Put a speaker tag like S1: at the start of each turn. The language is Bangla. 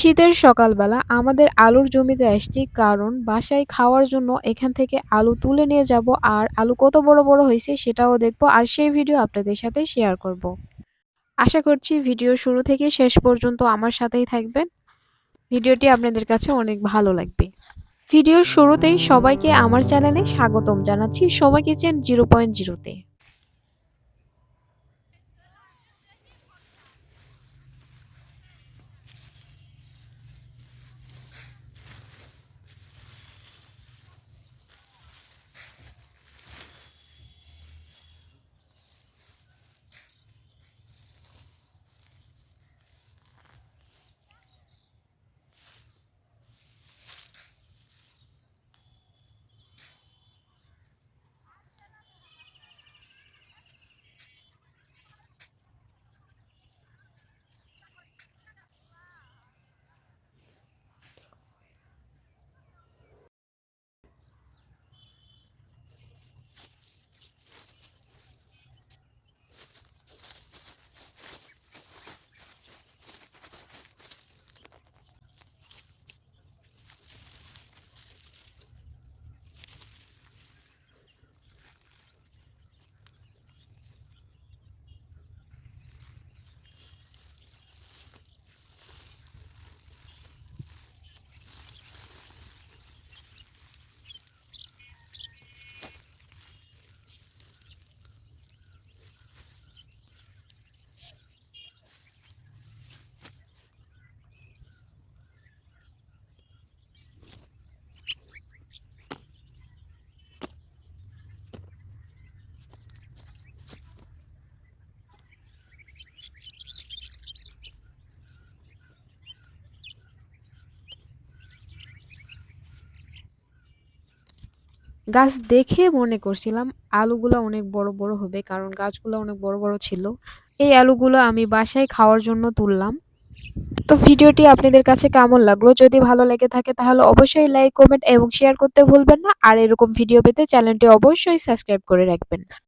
S1: শীতের সকালবেলা আমাদের আলুর জমিতে আসছি কারণ বাসায় খাওয়ার জন্য এখান থেকে আলু তুলে নিয়ে যাব আর আলু কত বড় বড় হয়েছে সেটাও দেখবো আর সেই ভিডিও আপনাদের সাথে শেয়ার করব। আশা করছি ভিডিও শুরু থেকে শেষ পর্যন্ত আমার সাথেই থাকবেন। ভিডিওটি আপনাদের কাছে অনেক ভালো লাগবে। ভিডিওর শুরুতেই সবাইকে আমার চ্যানেলে স্বাগতম জানাচ্ছি সময় কিচেন 0.0-তে। গাছ দেখে মনে করছিলাম আলুগুলা অনেক বড় বড় হবে কারণ গাছগুলো অনেক বড় বড় ছিল। এই আলুগুলো আমি বাসায় খাওয়ার জন্য তুললাম। তো ভিডিওটি আপনাদের কাছে কেমন লাগলো? যদি ভালো লেগে থাকে তাহলে অবশ্যই লাইক, কমেন্ট এবং শেয়ার করতে ভুলবেন না। আর এরকম ভিডিও পেতে চ্যানেলটি অবশ্যই সাবস্ক্রাইব করে রাখবেন।